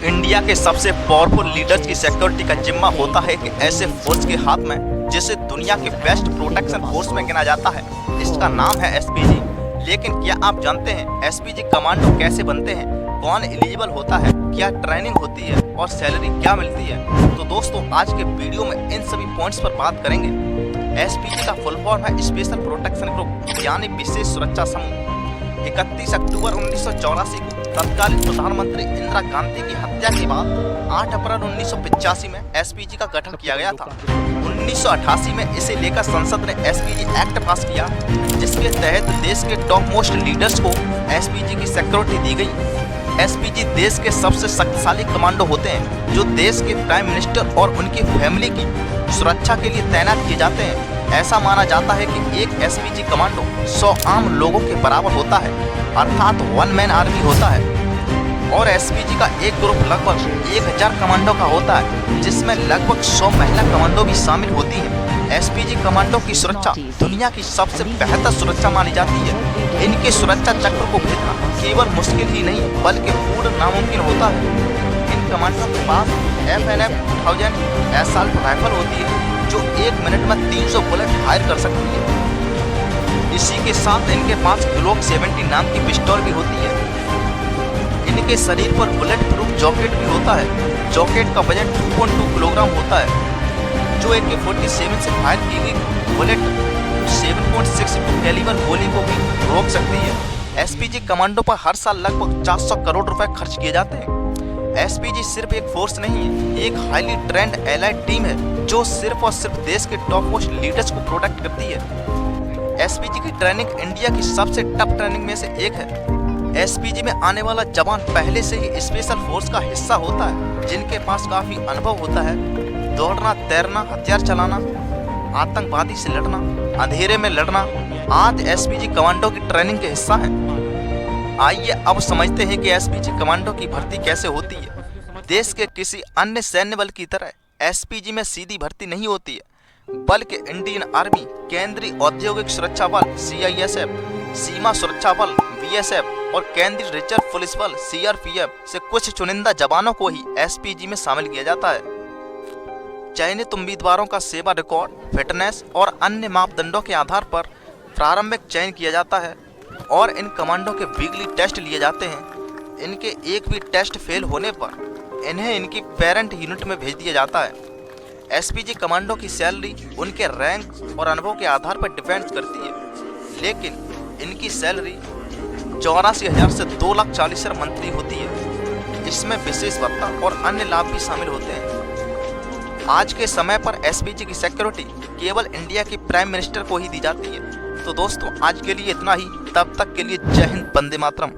India के सबसे powerful leaders की सिक्योरिटी का जिम्मा होता है कि ऐसे फोर्स के हाथ में जिसे दुनिया के बेस्ट प्रोटेक्शन फोर्स में गिना जाता है। इसका नाम है एसपीजी। लेकिन क्या आप जानते हैं एसपीजी कमांडो कैसे बनते हैं, कौन एलिजिबल होता है, क्या ट्रेनिंग होती है और सैलरी क्या मिलती है? तो दोस्तों आज के वीडियो में इन सभी पॉइंट्स पर बात करेंगे। एसपीजी का फुल फॉर्म है स्पेशल प्रोटेक्शन ग्रुप यानी विशेष सुरक्षा समूह। 31 अक्टूबर 1984 को तत्कालीन प्रधानमंत्री इंदिरा गांधी की हत्या के बाद 8 अप्रैल 1985 में एसपीजी का गठन किया गया था। 1988 में इसे लेकर संसद ने एसपीजी एक्ट पास किया, जिसके तहत देश के टॉप मोस्ट लीडर्स को एसपीजी की सिक्योरिटी दी गई। एसपीजी देश के सबसे शक्तिशाली कमांडो होते हैं जो देश के प्राइम मिनिस्टर और उनकी फैमिली की सुरक्षा के लिए तैनात किए जाते हैं। ऐसा माना जाता है कि एक एसपीजी कमांडो 100 आम लोगों के बराबर होता है, अर्थात वन मैन आर्मी होता है। और एसपीजी का एक ग्रुप लगभग 1000 कमांडो का होता है, जिसमें लगभग 100 महिला कमांडो भी शामिल होती हैं। एसपीजी कमांडो की सुरक्षा दुनिया की सबसे बेहतर सुरक्षा मानी जाती है। इनके सुरक्षा चक्र को भेजना केवल मुश्किल ही नहीं बल्कि पूर्ण नामुमकिन होता है। इन कमांडो के पास FNF 2000 असॉल्ट राइफल होती है जो 1 मिनट में 300 बुलेट फायर कर सकती है। इसी के साथ इनके पास ग्लोक 70 नाम की पिस्टल भी होती है। इनके शरीर पर बुलेट प्रूफ जैकेट भी होता है। जैकेट का वजन 2.2 किलोग्राम होता है, जो AK-47 से फायर की गई बुलेट 7.62 कैलिबर गोली को भी रोक सकती है। एसपीजी कमांडो पर हर साल लगभग 400 करोड़ रुपए खर्च किए जाते हैं। एसपीजी सिर्फ एक फोर्स नहीं है, एक हाईली ट्रेंड एलाइड टीम है जो सिर्फ और सिर्फ देश के टॉप मोस्ट लीडर्स को प्रोटेक्ट करती है। एसपीजी की ट्रेनिंग इंडिया की सबसे टफ ट्रेनिंग में से एक है। एसपीजी में आने वाला जवान पहले से ही स्पेशल फोर्स का हिस्सा होता है, जिनके पास काफी अनुभव होता है। दौड़ना, तैरना, हथियार चलाना, आतंकवादी से लड़ना, अंधेरे में लड़ना आदि एसपीजी कमांडो की ट्रेनिंग के हिस्सा है। आइए अब समझते हैं कि एसपीजी कमांडो की भर्ती कैसे होती है। देश के किसी अन्य सैन्य बल की तरह एसपीजी में सीधी भर्ती नहीं होती है, बल्कि इंडियन आर्मी, केंद्रीय औद्योगिक सुरक्षा बल CISF, सीमा सुरक्षा बल BSF और केंद्रीय रिजर्व पुलिस बल CRPF से कुछ चुनिंदा जवानों को ही एसपीजी में शामिल किया जाता है। चयनित उम्मीदवारों का सेवा रिकॉर्ड, फिटनेस और अन्य मापदंडों के आधार पर प्रारंभिक चयन किया जाता है और इन कमांडो के वीकली टेस्ट लिए जाते हैं। इनके एक भी टेस्ट फेल होने पर इन्हें इनकी पेरेंट यूनिट में भेज दिया जाता है। एसपीजी कमांडो की सैलरी उनके रैंक और अनुभव के आधार पर डिपेंड करती है, लेकिन इनकी सैलरी 84,000 से 2,40,000 मंथली होती है। इसमें विशेष भत्ता और अन्य लाभ भी शामिल होते हैं। आज के समय पर एसपीजी की सिक्योरिटी केवल इंडिया के प्राइम मिनिस्टर को ही दी जाती है। तो दोस्तों आज के लिए इतना ही, तब तक के लिए जय हिंद, वंदे मातरम।